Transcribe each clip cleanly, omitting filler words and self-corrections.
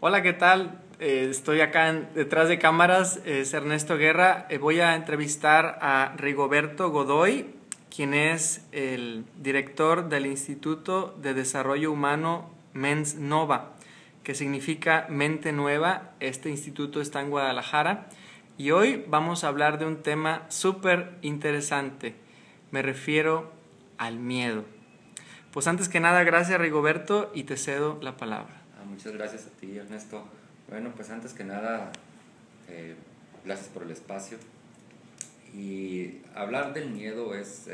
Hola, ¿qué tal? Estoy acá detrás de cámaras, es Ernesto Guerra. Voy a entrevistar a Rigoberto Godoy, quien es el director del Instituto de Desarrollo Humano Mens Nova, que significa mente nueva. Este instituto está en Guadalajara y hoy vamos a hablar de un tema súper interesante. Me refiero al miedo. Pues antes que nada, gracias Rigoberto y te cedo la palabra. Muchas gracias a ti, Ernesto. Bueno, pues antes que nada, gracias por el espacio. Y hablar del miedo es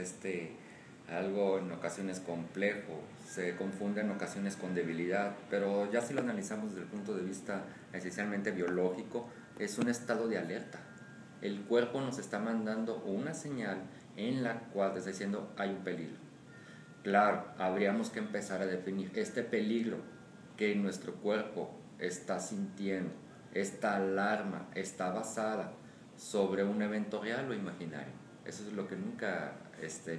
algo en ocasiones complejo, se confunde en ocasiones con debilidad, pero ya si lo analizamos desde el punto de vista esencialmente biológico, es un estado de alerta. El cuerpo nos está mandando una señal en la cual te está diciendo hay un peligro. Claro, habríamos que empezar a definir este peligro que nuestro cuerpo está sintiendo, esta alarma está basada sobre un evento real o imaginario. Eso es lo que nunca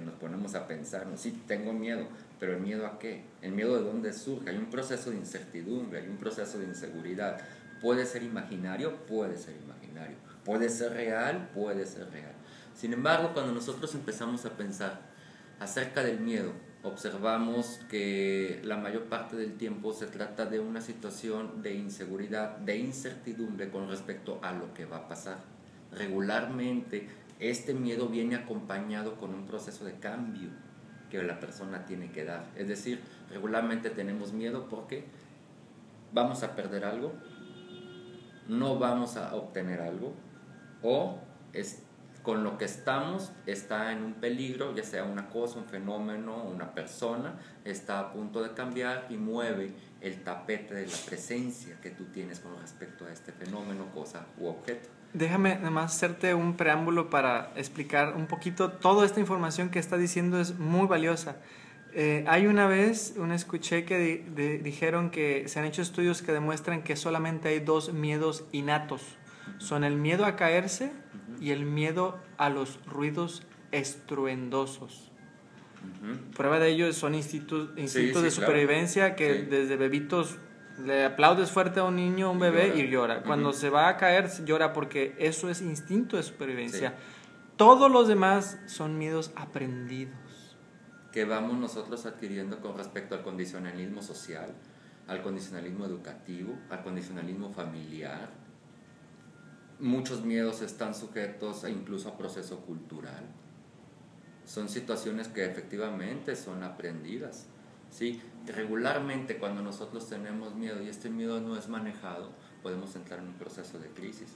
nos ponemos a pensar. ¿No? Sí, tengo miedo, pero ¿el miedo a qué? ¿El miedo de dónde surge? Hay un proceso de incertidumbre, hay un proceso de inseguridad. ¿Puede ser imaginario? Puede ser imaginario. ¿Puede ser real? Puede ser real. Sin embargo, cuando nosotros empezamos a pensar acerca del miedo, observamos que la mayor parte del tiempo se trata de una situación de inseguridad, de incertidumbre con respecto a lo que va a pasar. Regularmente este miedo viene acompañado con un proceso de cambio que la persona tiene que dar. Es decir, regularmente tenemos miedo porque vamos a perder algo, no vamos a obtener algo o con lo que estamos está en un peligro, ya sea una cosa, un fenómeno, una persona, está a punto de cambiar y mueve el tapete de la presencia que tú tienes con respecto a este fenómeno, cosa u objeto. Déjame además hacerte un preámbulo para explicar un poquito. Toda esta información que está diciendo es muy valiosa. Hay una vez, escuché que dijeron que se han hecho estudios que demuestran que solamente hay dos miedos innatos. Son el miedo a caerse y el miedo a los ruidos estruendosos. Prueba de ello son instintos de supervivencia, claro, que desde bebitos le aplaudes fuerte a un niño, a un bebé y llora. Cuando se va a caer llora porque eso es instinto de supervivencia. Todos los demás son miedos aprendidos que vamos nosotros adquiriendo con respecto al condicionalismo social, al condicionalismo educativo, al condicionalismo familiar. Muchos miedos están sujetos incluso a proceso cultural. Son situaciones que efectivamente son aprendidas. ¿Sí? Regularmente cuando nosotros tenemos miedo y este miedo no es manejado, podemos entrar en un proceso de crisis.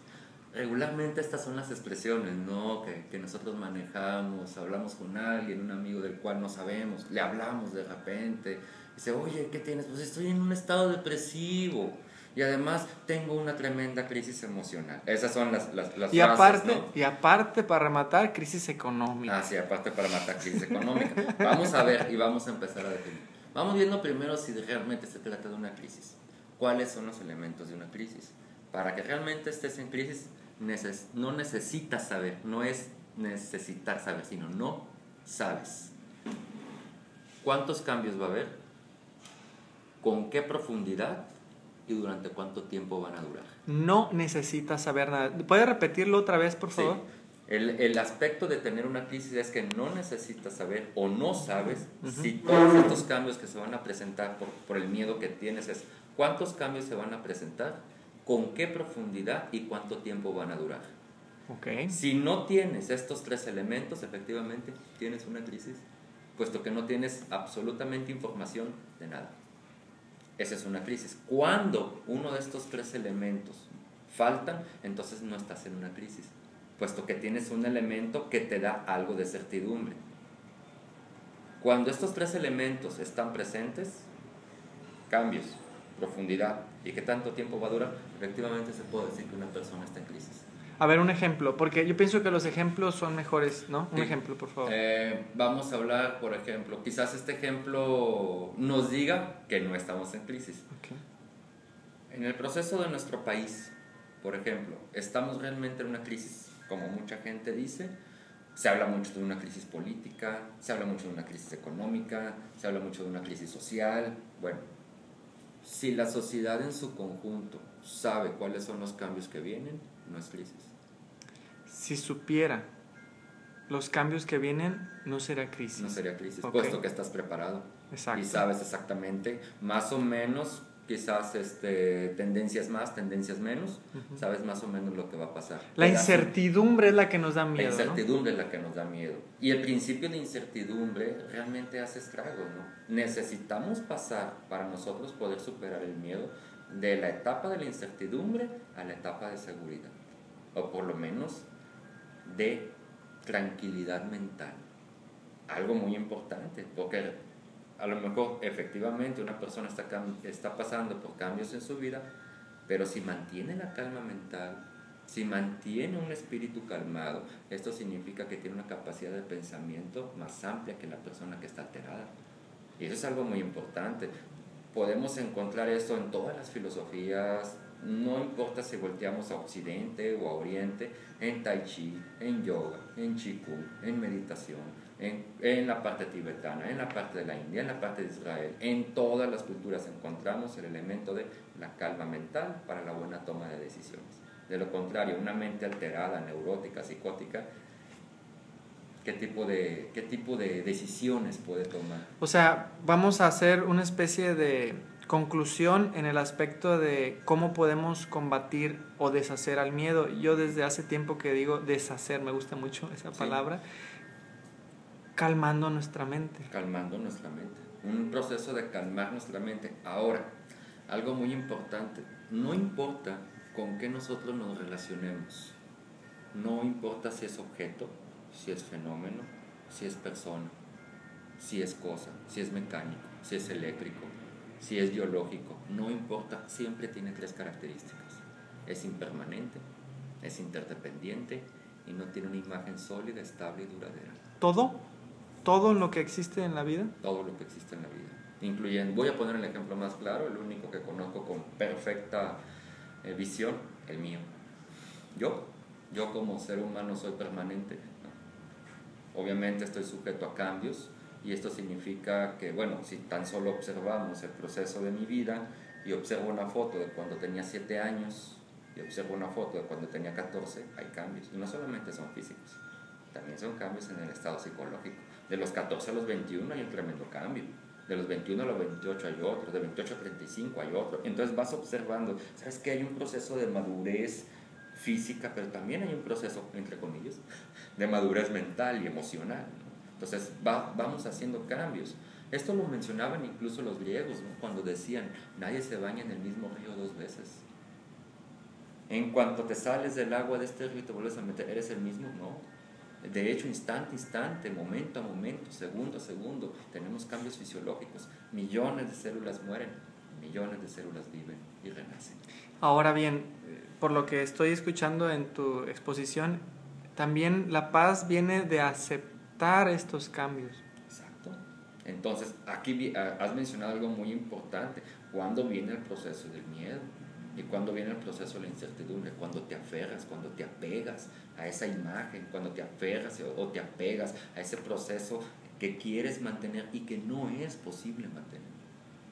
Regularmente estas son las expresiones, ¿no? que nosotros manejamos, hablamos con alguien, un amigo del cual no sabemos, le hablamos de repente, dice, oye, ¿qué tienes? Pues estoy en un estado depresivo y además tengo una tremenda crisis emocional. Esas son las y frases, aparte, ¿no? Y aparte para rematar, crisis económica. Ah, sí, aparte para matar crisis económica. Vamos a ver y vamos a empezar a definir. Vamos viendo primero si realmente se trata de una crisis. ¿Cuáles son los elementos de una crisis? Para que realmente estés en crisis, no necesitas saber, no es necesitar saber, sino no sabes. ¿Cuántos cambios va a haber? ¿Con qué profundidad? ¿Y durante cuánto tiempo van a durar? No necesitas saber nada. ¿Puedes repetirlo otra vez, por favor? Sí. El aspecto de tener una crisis es que no necesitas saber o no sabes si todos estos cambios que se van a presentar por el miedo que tienes es cuántos cambios se van a presentar, con qué profundidad y cuánto tiempo van a durar. Okay. Si no tienes estos tres elementos, efectivamente tienes una crisis, puesto que no tienes absolutamente información de nada. Esa es una crisis. Cuando uno de estos tres elementos faltan, entonces no estás en una crisis, puesto que tienes un elemento que te da algo de certidumbre. Cuando estos tres elementos están presentes, cambios, profundidad y qué tanto tiempo va a durar, efectivamente se puede decir que una persona está en crisis. A ver, un ejemplo, porque yo pienso que los ejemplos son mejores, ¿no? Un ejemplo, por favor. Vamos a hablar, por ejemplo, quizás este ejemplo nos diga que no estamos en crisis. Okay. En el proceso de nuestro país, por ejemplo, ¿estamos realmente en una crisis? Como mucha gente dice, se habla mucho de una crisis política, se habla mucho de una crisis económica, se habla mucho de una crisis social. Bueno, Si la sociedad en su conjunto sabe cuáles son los cambios que vienen, no es crisis. Si supiera los cambios que vienen, no será crisis. No sería crisis, Okay. puesto que estás preparado. Exacto. Y sabes exactamente, más o menos, quizás tendencias más, tendencias menos, sabes más o menos lo que va a pasar. La incertidumbre es la que nos da miedo, La incertidumbre ¿no? es la que nos da miedo. Y el principio de incertidumbre realmente hace estragos, ¿no? Necesitamos pasar, para nosotros poder superar el miedo, de la etapa de la incertidumbre a la etapa de seguridad. O por lo menos de tranquilidad mental. Algo muy importante, porque a lo mejor efectivamente una persona está pasando por cambios en su vida, pero si mantiene la calma mental, si mantiene un espíritu calmado, esto significa que tiene una capacidad de pensamiento más amplia que la persona que está alterada. Y eso es algo muy importante. Podemos encontrar esto en todas las filosofías, no importa si volteamos a Occidente o a Oriente, en Tai Chi, en yoga, en Qigong, en meditación, en la parte tibetana, en la parte de la India, en la parte de Israel, en todas las culturas encontramos el elemento de la calma mental para la buena toma de decisiones. De lo contrario, una mente alterada, neurótica, psicótica, ¿qué tipo de decisiones puede tomar? O sea, vamos a hacer una especie de conclusión en el aspecto de cómo podemos combatir o deshacer al miedo. Yo desde hace tiempo que digo deshacer, me gusta mucho esa palabra, calmando nuestra mente. Calmando nuestra mente. Un proceso de calmar nuestra mente. Ahora, algo muy importante, no importa con qué nosotros nos relacionemos, no importa si es objeto, si es fenómeno, si es persona, si es cosa, si es mecánico, si es eléctrico, si es biológico, no importa, siempre tiene tres características. Es impermanente, es interdependiente y no tiene una imagen sólida, estable y duradera. ¿Todo lo que existe en la vida? Todo lo que existe en la vida, incluyendo, voy a poner el ejemplo más claro, el único que conozco con perfecta visión, el mío. Yo como ser humano soy permanente, ¿no? Obviamente estoy sujeto a cambios y esto significa que, bueno, si tan solo observamos el proceso de mi vida y observo una foto de cuando tenía 7 años y observo una foto de cuando tenía 14, hay cambios, y no solamente son físicos, también son cambios en el estado psicológico. De los 14 a los 21 hay un tremendo cambio, de los 21 a los 28 hay otro, de 28 a 35 hay otro. Entonces vas observando, sabes que hay un proceso de madurez física, pero también hay un proceso, entre comillas, de madurez mental y emocional, ¿no? Entonces vamos haciendo cambios. Esto lo mencionaban incluso los griegos, ¿no? Cuando decían, nadie se baña en el mismo río 2 veces. En cuanto te sales del agua de este río y te vuelves a meter, ¿eres el mismo? No. De hecho, instante a instante, momento a momento, segundo a segundo, tenemos cambios fisiológicos. Millones de células mueren, millones de células viven y renacen. Ahora bien, por lo que estoy escuchando en tu exposición, también la paz viene de aceptar estos cambios. Exacto. Entonces, aquí has mencionado algo muy importante. ¿Cuándo viene el proceso del miedo? ¿Y cuándo viene el proceso de la incertidumbre? Cuando te aferras, cuando te apegas a esa imagen, cuando te aferras o te apegas a ese proceso que quieres mantener y que no es posible mantener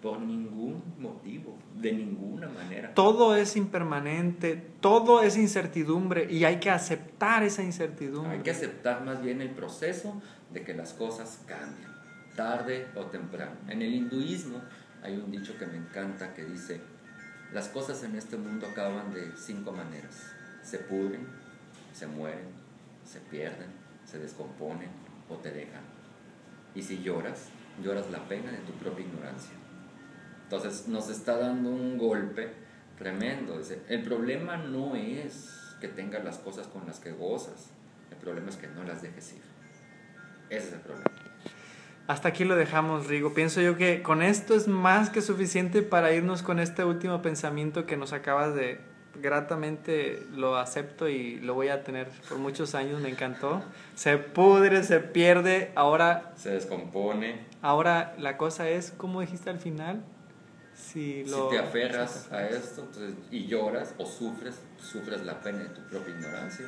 por ningún motivo, de ninguna manera. Todo es impermanente, todo es incertidumbre y hay que aceptar esa incertidumbre. Hay que aceptar más bien el proceso de que las cosas cambian, tarde o temprano. En el hinduismo hay un dicho que me encanta que dice: las cosas en este mundo acaban de 5 maneras: se pudren, se mueren, se pierden, se descomponen o te dejan. Y si lloras, lloras la pena de tu propia ignorancia. Entonces nos está dando un golpe tremendo. El problema no es que tengas las cosas con las que gozas, el problema es que no las dejes ir. Ese es el problema. Hasta aquí lo dejamos, Rigo. Pienso yo que con esto es más que suficiente para irnos con este último pensamiento que nos acabas de... Gratamente lo acepto y lo voy a tener por muchos años, me encantó. Se pudre, se pierde, ahora... Se descompone. Ahora la cosa es, ¿cómo dijiste al final? Si te aferras a esto, entonces, y lloras o sufres la pena de tu propia ignorancia.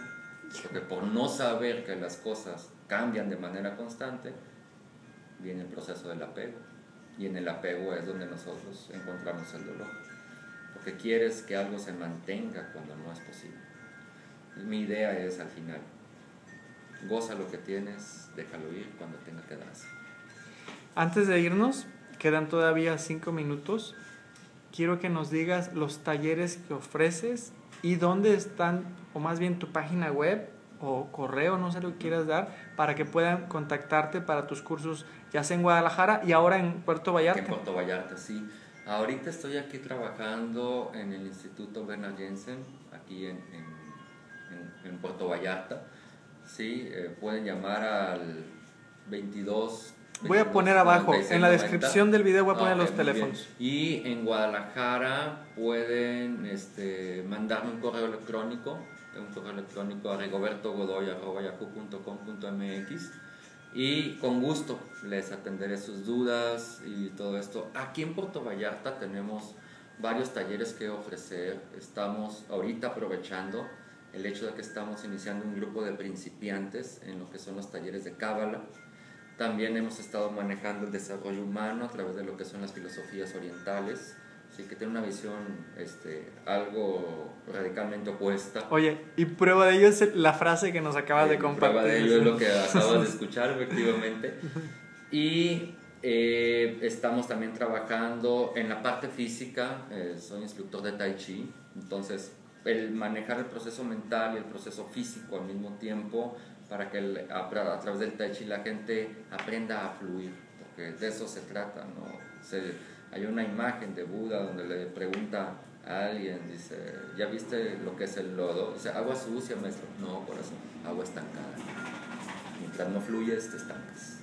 Porque por no saber que las cosas cambian de manera constante, viene el proceso del apego. y en el apego es donde nosotros encontramos el dolor, porque quieres que algo se mantenga cuando no es posible. Mi idea es, al final, goza lo que tienes, déjalo ir cuando tenga que darse. Antes de irnos, quedan todavía 5 minutos. Quiero que nos digas los talleres que ofreces y dónde están, o más bien tu página web o correo, no sé lo que quieras dar, para que puedan contactarte para tus cursos, ya sea en Guadalajara y ahora en Puerto Vallarta. En Puerto Vallarta, sí. Ahorita estoy aquí trabajando en el Instituto Bernhard Jensen, aquí en Puerto Vallarta. Sí, pueden llamar al 22. Voy a poner abajo, 96, en la 90. descripción del video voy a poner Okay, los teléfonos. Y en Guadalajara pueden mandarme un correo electrónico a rigobertogodoy@yahoo.com.mx, y con gusto les atenderé sus dudas y todo esto. Aquí en Puerto Vallarta tenemos varios talleres que ofrecer. Estamos ahorita aprovechando el hecho de que estamos iniciando un grupo de principiantes en lo que son los talleres de Cábala. También hemos estado manejando el desarrollo humano a través de lo que son las filosofías orientales, así que tiene una visión algo radicalmente opuesta. Oye, y prueba de ello es la frase que nos acabas de compartir. Prueba de ello es lo que acabas de escuchar, efectivamente. Y estamos también trabajando en la parte física. Soy instructor de Tai Chi, entonces el manejar el proceso mental y el proceso físico al mismo tiempo, para que a través del Tai Chi la gente aprenda a fluir, porque de eso se trata, ¿no? Hay una imagen de Buda donde le pregunta a alguien, dice, ¿ya viste lo que es el lodo? Dice, agua sucia, maestro. No, corazón, agua estancada. Mientras no fluyes, te estancas.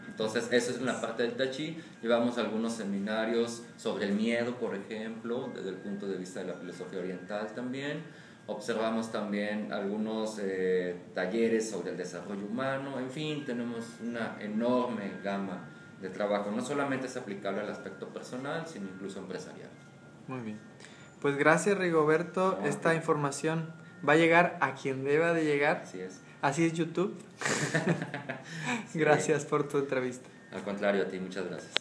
Entonces, eso es una parte del Tai Chi. Llevamos algunos seminarios sobre el miedo, por ejemplo, desde el punto de vista de la filosofía oriental también. Observamos también algunos talleres sobre el desarrollo humano. En fin, tenemos una enorme gama de trabajo. No solamente es aplicable al aspecto personal, sino incluso empresarial. Muy bien. Pues gracias, Rigoberto. No, esta información va a llegar a quien deba de llegar. Así es. Así es YouTube. Sí. Gracias por tu entrevista. Al contrario, a ti, muchas gracias.